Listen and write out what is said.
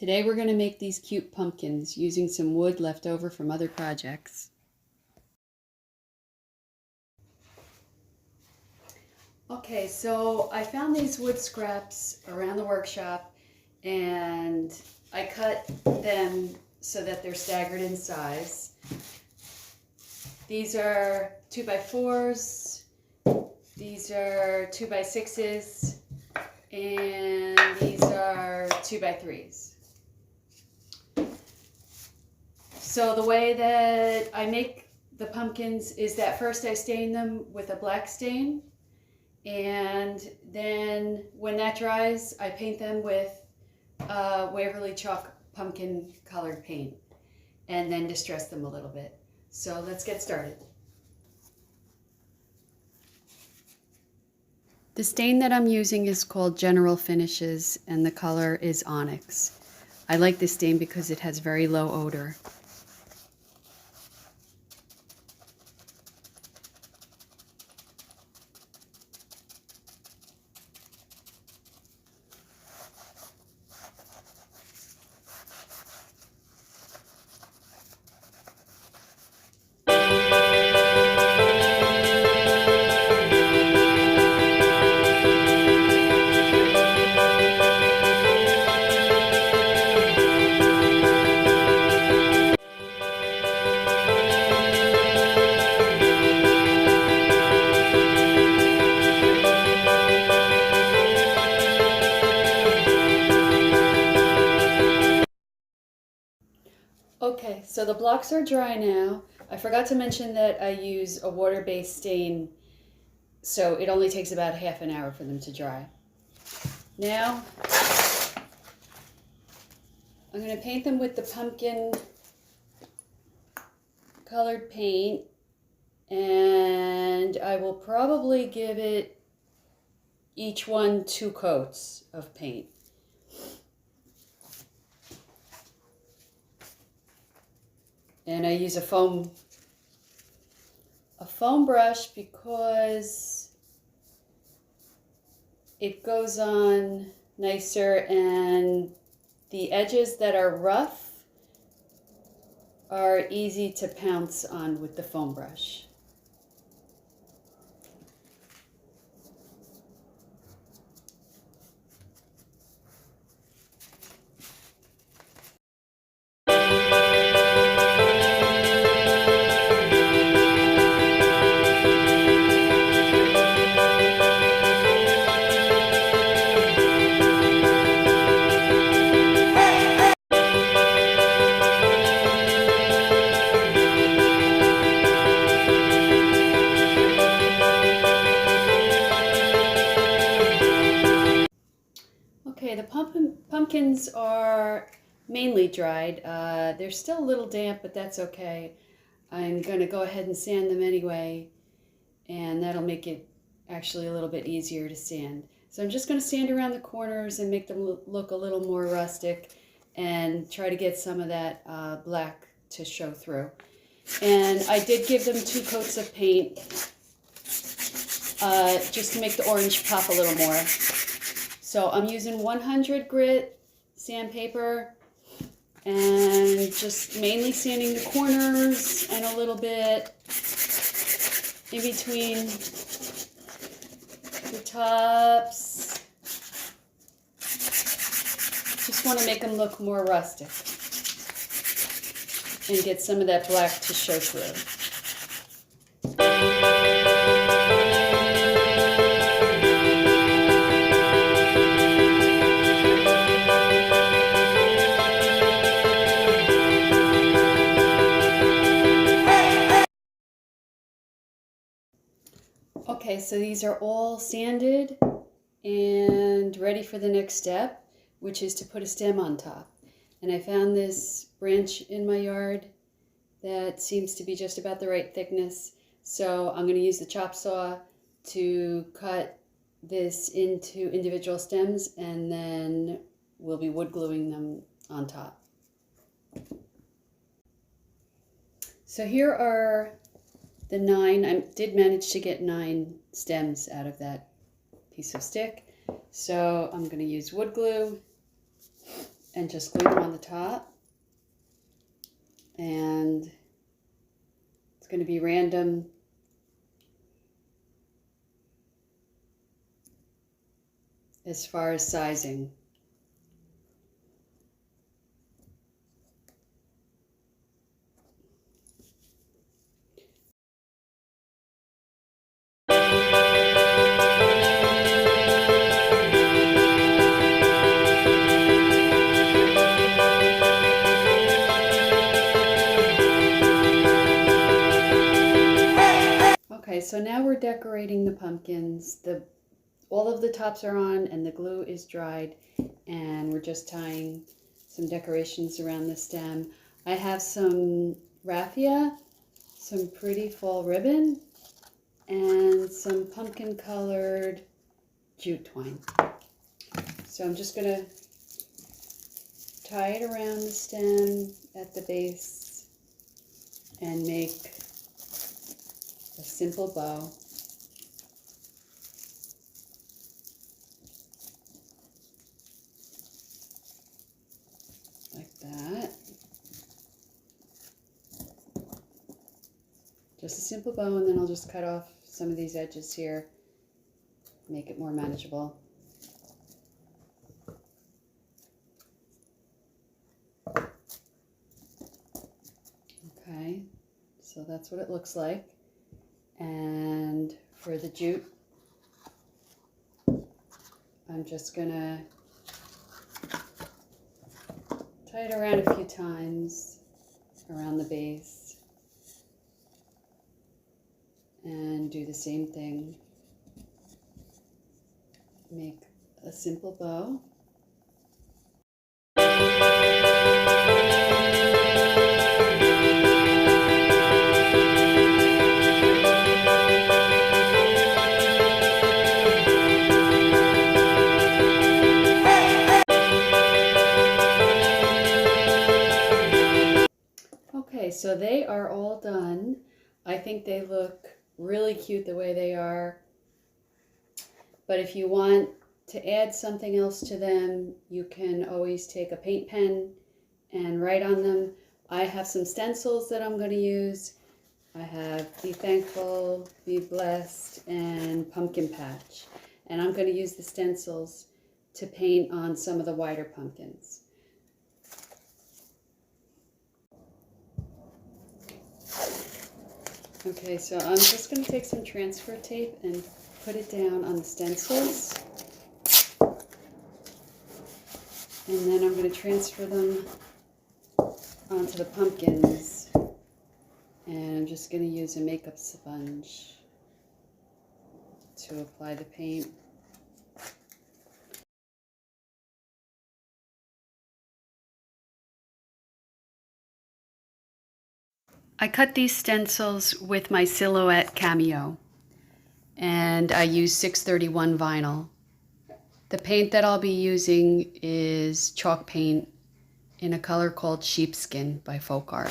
Today we're going to make these cute pumpkins using some wood left over from other projects. Okay, so I found these wood scraps around the workshop and I cut them so that they're staggered in size. These are 2x4s, these are 2x6s, and these are 2x3s. So the way that I make the pumpkins is that first I stain them with a black stain, and then when that dries I paint them with Waverly Chalk pumpkin colored paint and then distress them a little bit. So let's get started. The stain that I'm using is called General Finishes and the color is Onyx. I like this stain because it has very low odor. Okay, so the blocks are dry now. I forgot to mention that I use a water-based stain, so it only takes about half an hour for them to dry. Now, I'm going to paint them with the pumpkin colored paint, and I will probably give it each one 2 coats of paint. And I use a foam brush because it goes on nicer, and the edges that are rough are easy to pounce on with the foam brush. Okay, the pumpkins are mainly dried. They're still a little damp, but that's okay. I'm going to go ahead and sand them anyway, and that'll make it actually a little bit easier to sand. So I'm just going to sand around the corners and make them look a little more rustic and try to get some of that black to show through. And I did give them 2 coats of paint just to make the orange pop a little more. So I'm using 100 grit sandpaper and just mainly sanding the corners and a little bit in between the tops. Just want to make them look more rustic and get some of that black to show through. Okay, so these are all sanded and ready for the next step, which is to put a stem on top. And I found this branch in my yard that seems to be just about the right thickness. So I'm going to use the chop saw to cut this into individual stems, and then we'll be wood gluing them on top. So here are the 9. I did manage to get 9 stems out of that piece of stick. So I'm going to use wood glue and just glue them on the top. And it's going to be random as far as sizing. Okay, so now we're decorating the pumpkins. All of the tops are on and the glue is dried, and we're just tying some decorations around the stem. I have some raffia, some pretty fall ribbon, and some pumpkin colored jute twine. So I'm just gonna tie it around the stem at the base and make a simple bow. Like that. Just a simple bow, and then I'll just cut off some of these edges here, make it more manageable. Okay, so that's what it looks like. And for the jute, I'm just gonna tie it around a few times around the base and do the same thing. Make a simple bow. Okay, so they are all done. I think they look really cute the way they are. But if you want to add something else to them, you can always take a paint pen and write on them. I have some stencils that I'm going to use. I have Be Thankful, Be Blessed, and Pumpkin Patch. And I'm going to use the stencils to paint on some of the wider pumpkins. Okay, so I'm just going to take some transfer tape and put it down on the stencils. And then I'm going to transfer them onto the pumpkins. And I'm just going to use a makeup sponge to apply the paint. I cut these stencils with my Silhouette Cameo, and I use 631 vinyl. The paint that I'll be using is chalk paint in a color called Sheepskin by Folk Art.